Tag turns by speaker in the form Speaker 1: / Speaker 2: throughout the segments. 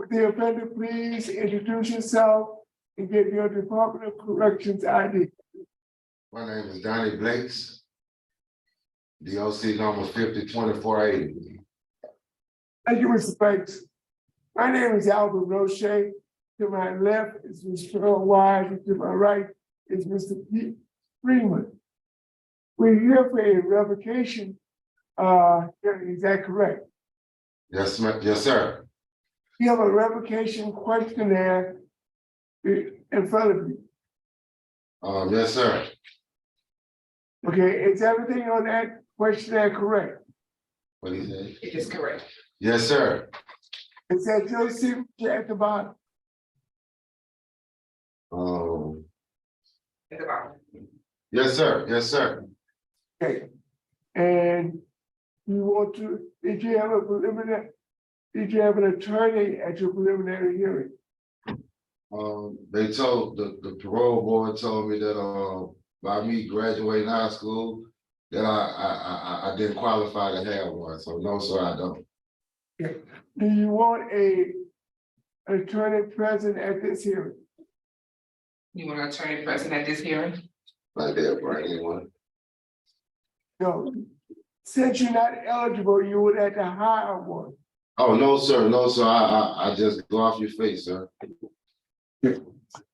Speaker 1: Would the offender please introduce yourself and give your Department of Corrections ID?
Speaker 2: My name is Donnie Blakes. DOC number 502480.
Speaker 1: Thank you, Mr. Banks. My name is Albert Roche. To my left is Mr. Earl Wise, and to my right is Mr. Pete Freeman. We're here for a revocation. Is that correct?
Speaker 2: Yes, yes, sir.
Speaker 1: You have a revocation questionnaire in front of you.
Speaker 2: Yes, sir.
Speaker 1: Okay, is everything on that questionnaire correct?
Speaker 2: What do you say?
Speaker 3: It is correct.
Speaker 2: Yes, sir.
Speaker 1: Is that your signature at the bottom?
Speaker 3: At the bottom.
Speaker 2: Yes, sir. Yes, sir.
Speaker 1: Okay. And you want to, did you have an attorney at your preliminary hearing?
Speaker 2: They told the parole board told me that by me graduating high school that I didn't qualify to have one. So no, sir, I don't.
Speaker 1: Okay. Do you want an attorney present at this hearing?
Speaker 3: You want an attorney present at this hearing?
Speaker 2: Like that, right? Anyone?
Speaker 1: No. Since you're not eligible, you would have to hire one.
Speaker 2: Oh, no, sir. No, sir. I just go off your face, sir.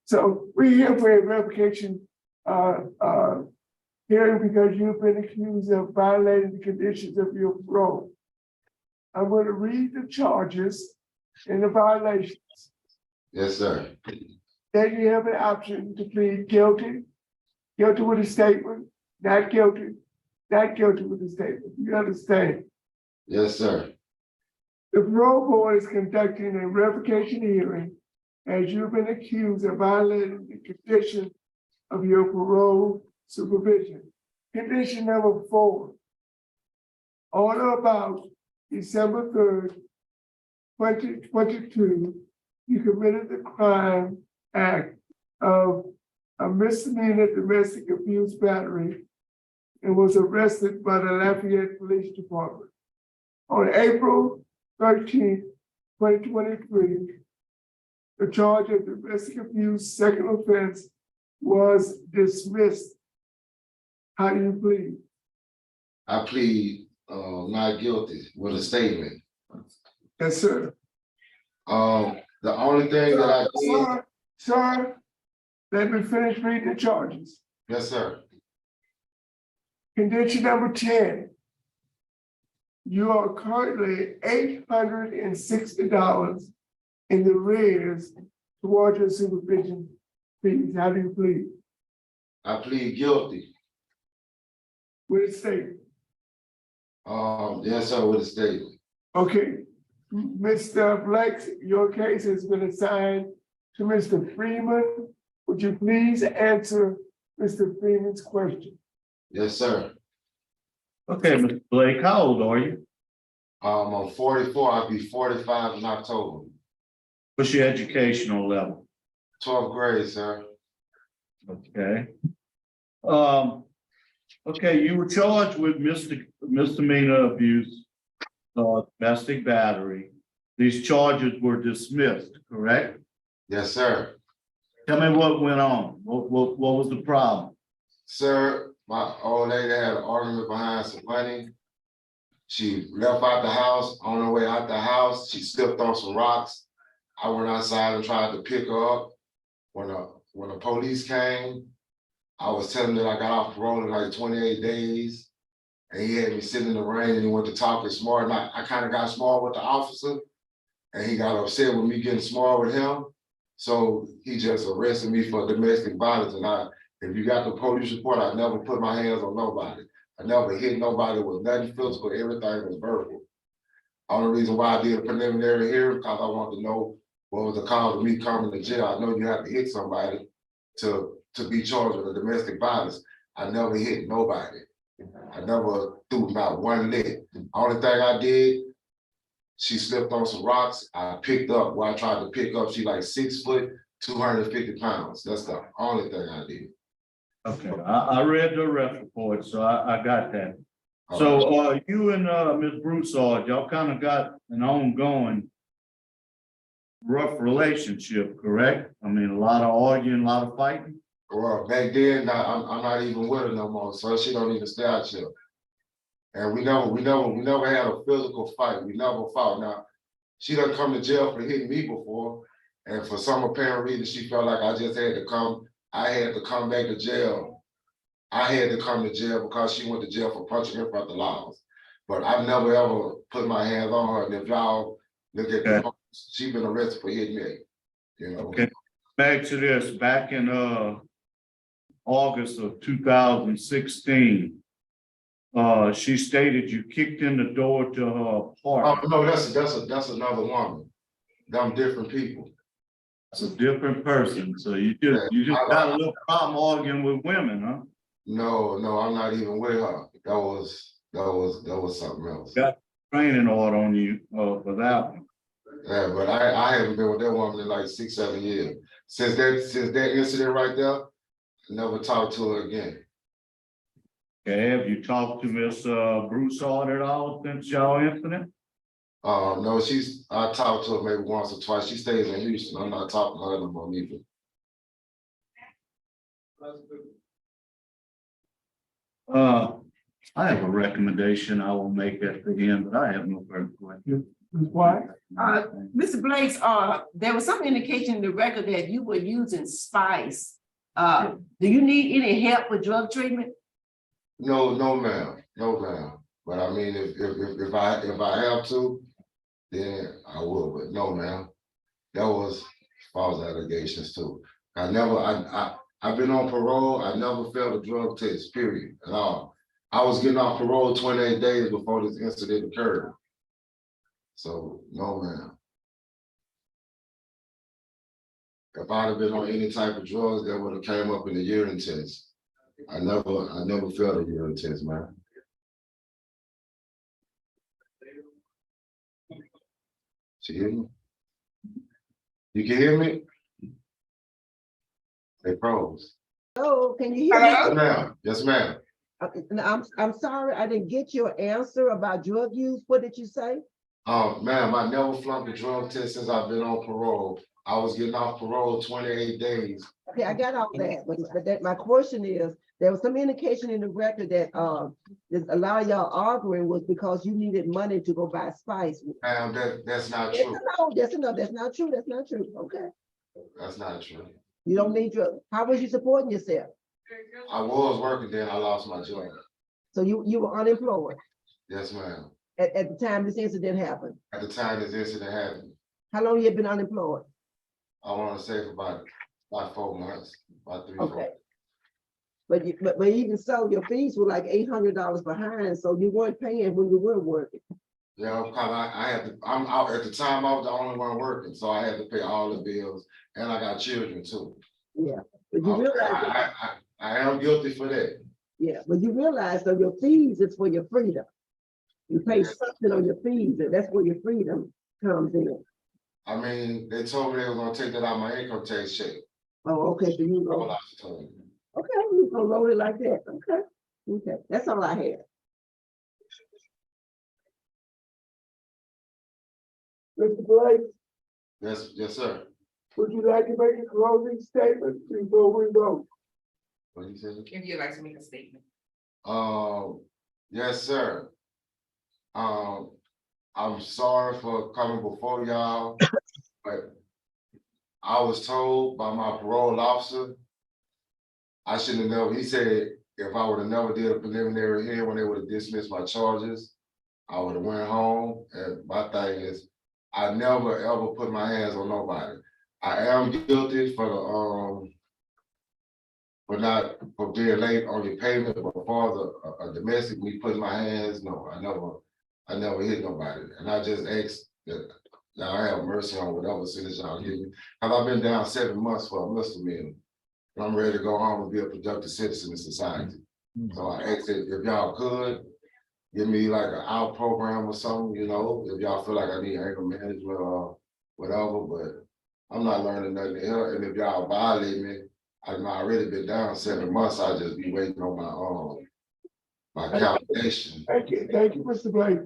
Speaker 1: So we're here for a revocation hearing because you've been accused of violating the conditions of your parole. I'm going to read the charges and the violations.
Speaker 2: Yes, sir.
Speaker 1: Then you have an option to plead guilty, guilty with a statement, not guilty, not guilty with a statement. You understand?
Speaker 2: Yes, sir.
Speaker 1: The parole board is conducting a revocation hearing as you've been accused of violating the condition of your parole supervision. Condition number 4. On or about December 3rd, 2022, you committed the crime act of a misdemeanor domestic abuse battery and was arrested by the Lafayette Police Department. On April 13th, 2023, the charge of domestic abuse second offense was dismissed. How do you plead?
Speaker 2: I plead not guilty with a statement.
Speaker 1: Yes, sir.
Speaker 2: The only thing that I did.
Speaker 1: Sir, let me finish reading the charges.
Speaker 2: Yes, sir.
Speaker 1: Condition number 10. You are currently $860 in the arrears towards your supervision fees. How do you plead?
Speaker 2: I plead guilty.
Speaker 1: With a statement.
Speaker 2: Yes, sir, with a statement.
Speaker 1: Okay. Mr. Blakes, your case has been assigned to Mr. Freeman. Would you please answer Mr. Freeman's question?
Speaker 2: Yes, sir.
Speaker 4: Okay, Mr. Blake, how old are you?
Speaker 2: I'm 44. I'll be 45 in October.
Speaker 4: What's your educational level?
Speaker 2: 12th grade, sir.
Speaker 4: Okay. Okay, you were charged with misdemeanor abuse, domestic battery. These charges were dismissed, correct?
Speaker 2: Yes, sir.
Speaker 4: Tell me what went on. What was the problem?
Speaker 2: Sir, my old lady had an argument behind some money. She left out the house. On her way out the house, she slipped on some rocks. I went outside and tried to pick her up. When the police came, I was telling them that I got off parole in like 28 days. And he had me sitting in the rain and he went to talking smart. And I kind of got smart with the officer. And he got upset with me getting smart with him. So he just arrested me for domestic violence. And if you got the police report, I never put my hands on nobody. I never hit nobody with nothing physical, everything was verbal. Only reason why I did a preliminary hearing because I wanted to know what was the cause of me coming to jail. I know you have to hit somebody to be charged with a domestic violence. I never hit nobody. I never threw not one lick. Only thing I did, she slipped on some rocks. I picked up where I tried to pick up. She like 6 foot, 250 pounds. That's the only thing I did.
Speaker 4: Okay, I read the arrest report, so I got that. So you and Ms. Broussard, y'all kind of got an ongoing rough relationship, correct? I mean, a lot of arguing, a lot of fighting.
Speaker 2: Well, back then, I'm not even with her no more, so she don't even stay out here. And we never had a physical fight. We never fought. Now, she done come to jail for hitting me before. And for some apparent reason, she felt like I just had to come. I had to come back to jail. I had to come to jail because she went to jail for punching in front of the laws. But I've never ever put my hands on her. And if y'all look at the she been arrested for hitting me. You know.
Speaker 4: Okay. Back to this, back in August of 2016. She stated you kicked in the door to her apartment.
Speaker 2: Oh no, that's another woman. Them different people.
Speaker 4: It's a different person. So you just got a little problem arguing with women, huh?
Speaker 2: No, I'm not even with her. That was something else.
Speaker 4: Got training order on you for that one.
Speaker 2: Yeah, but I haven't been with that woman in like 6-7 years. Since that incident right there, I never talked to her again.
Speaker 4: Okay, have you talked to Miss Broussard at all since y'all incident?
Speaker 2: No, I talked to her maybe once or twice. She stays in Houston. I'm not talking to her no more either.
Speaker 4: I have a recommendation I will make at the end, but I have no further questions.
Speaker 1: Why?
Speaker 5: Mr. Blakes, there was some indication in the record that you were using spice. Do you need any help with drug treatment?
Speaker 2: No, ma'am. No, ma'am. But I mean, if I have to, then I will. But no, ma'am. That was false allegations too. I've been on parole. I never failed a drug test, period, at all. I was getting off parole 28 days before this incident occurred. So no, ma'am. If I'd have been on any type of drugs, that would have came up in the urine test. I never failed a urine test, man. She hear me? You can hear me? They froze.
Speaker 5: Oh, can you hear
Speaker 2: Yes,
Speaker 5: me?
Speaker 2: ma'am. Yes, ma'am.
Speaker 5: I'm sorry, I didn't get your answer about drug use. What did you say?
Speaker 2: Ma'am, I never flunked a drug test since I've been on parole. I was getting off parole 28 days.
Speaker 5: Okay, I got all that, but my question is, there was some indication in the record that a lot of y'all arguing was because you needed money to go buy spice.
Speaker 2: Ma'am, that's not
Speaker 5: Yes
Speaker 2: true.
Speaker 5: or no, yes or no, that's not true, that's not true, okay.
Speaker 2: That's not true.
Speaker 5: You don't need drugs. How was you supporting yourself?
Speaker 2: I was working then, I lost my job.
Speaker 5: So you were unemployed
Speaker 2: Yes, ma'am.
Speaker 5: at the time this incident happened.
Speaker 2: At the time this incident happened,
Speaker 5: How long you had been unemployed?
Speaker 2: I want to say for about 4 months, about 3, 4.
Speaker 5: Okay. But even so, your fees were like $800 behind, so you weren't paying when you were working.
Speaker 2: Yeah, because I had to, I'm out at the time, I was the only one working, so I had to pay all the bills, and I got children too.
Speaker 5: Yeah, but you realize,
Speaker 2: I am guilty for that.
Speaker 5: yeah, but you realize that your fees is for your freedom. You pay something on your fees, and that's where your freedom comes in.
Speaker 2: I mean, they told me they were gonna take that out of my income tax check.
Speaker 5: Oh, okay, so you
Speaker 2: That's what
Speaker 5: go,
Speaker 2: I was told.
Speaker 5: okay, you gonna roll it like that, okay, that's all I had.
Speaker 1: Mr. Blake,
Speaker 2: Yes, sir.
Speaker 1: would you like to make a closing statement before we vote?
Speaker 2: What you said?
Speaker 3: If you'd like to make a statement.
Speaker 2: Yes, sir. I'm sorry for coming before y'all, but I was told by my parole officer, I shouldn't have never, he said, if I would have never did a preliminary hearing when they would have dismissed my charges, I would have went home. And my thing is, I never ever put my hands on nobody. I am guilty for being late on your payment, but for a domestic, me putting my hands, no, I never hit nobody. And I just ask that y'all have mercy on whatever sentence y'all give me. Cause I've been down 7 months for a misdemeanor. And I'm ready to go home and be a productive citizen in society. So I ask that if y'all could give me like an out program or something, you know, if y'all feel like I need anger management or whatever, but I'm not learning nothing here. And if y'all violate me, I've already been down 7 months. I'll just be waiting on my calculation.
Speaker 1: Thank you, Mr. Blake.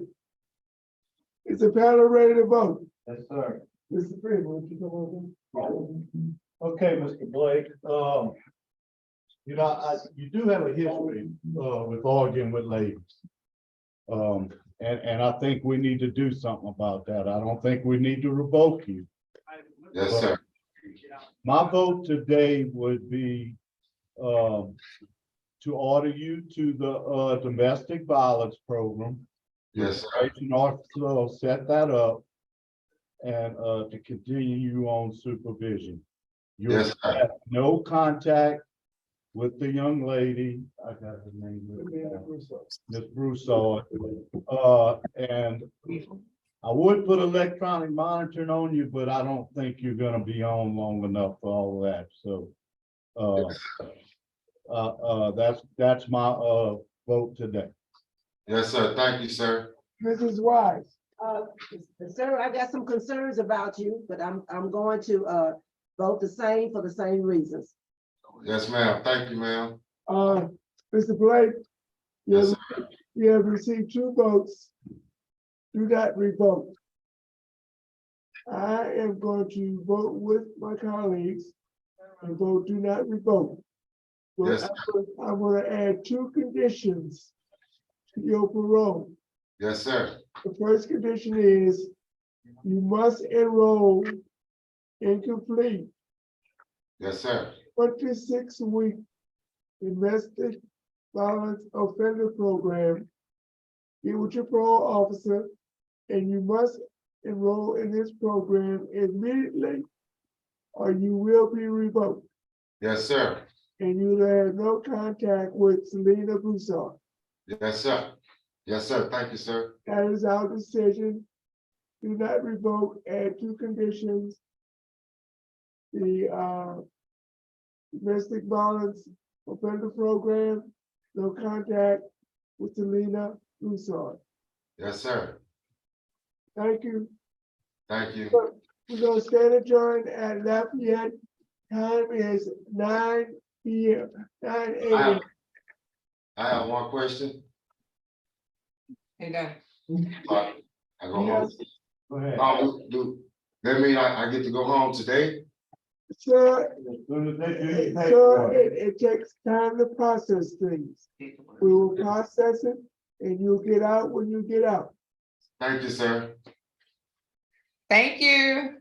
Speaker 1: Is the panel ready to vote?
Speaker 4: Yes, sir.
Speaker 1: Mr. Freeman, would you come on?
Speaker 4: Okay, Mr. Blake, you do have a history, with arguing with ladies. And I think we need to do something about that. I don't think we need to revoke you.
Speaker 2: Yes, sir.
Speaker 4: My vote today would be, to order you to the, domestic violence program.
Speaker 2: Yes, sir.
Speaker 4: Education officer will set that up and, to continue you on supervision. You
Speaker 2: Yes, sir.
Speaker 4: have no contact with the young lady, I got her name, Ms. Broussard. And I would put electronic monitoring on you, but I don't think you're gonna be on long enough for all of that, so. That's my, vote today.
Speaker 2: Yes, sir. Thank you, sir.
Speaker 1: Mrs. Wise,
Speaker 5: Sir, I got some concerns about you, but I'm going to, vote the same for the same reasons.
Speaker 2: Yes, ma'am. Thank you, ma'am.
Speaker 1: Mr. Blake,
Speaker 2: Yes,
Speaker 1: you have received 2 votes. Do not revoke. I am going to vote with my colleagues and vote do not revoke. But
Speaker 2: Yes.
Speaker 1: I'm gonna add 2 conditions to your parole.
Speaker 2: Yes, sir.
Speaker 1: The first condition is you must enroll and complete
Speaker 2: Yes, sir.
Speaker 1: 26-week domestic violence offender program. Get with your parole officer, and you must enroll in this program immediately, or you will be revoked,
Speaker 2: Yes, sir.
Speaker 1: and you will have no contact with Selena Broussard.
Speaker 2: Yes, sir. Yes, sir. Thank you, sir.
Speaker 1: That is our decision. Do not revoke, add 2 conditions. The domestic violence offender program, no contact with Selena Broussard.
Speaker 2: Yes, sir.
Speaker 1: Thank you.
Speaker 2: Thank you.
Speaker 1: We're gonna stand adjourned at Lafayette. Time is 9 p.m. 9
Speaker 2: I
Speaker 1: a.m.
Speaker 2: have, I have one question.
Speaker 3: You done?
Speaker 2: I go home.
Speaker 4: Go ahead.
Speaker 1: Yes.
Speaker 2: That mean I get to go home today?
Speaker 1: Sir,
Speaker 4: As soon as they do the
Speaker 1: sir,
Speaker 4: paperwork.
Speaker 1: it takes time to process things. We will process it and you'll get out when you get out.
Speaker 2: Thank you, sir.
Speaker 3: Thank you.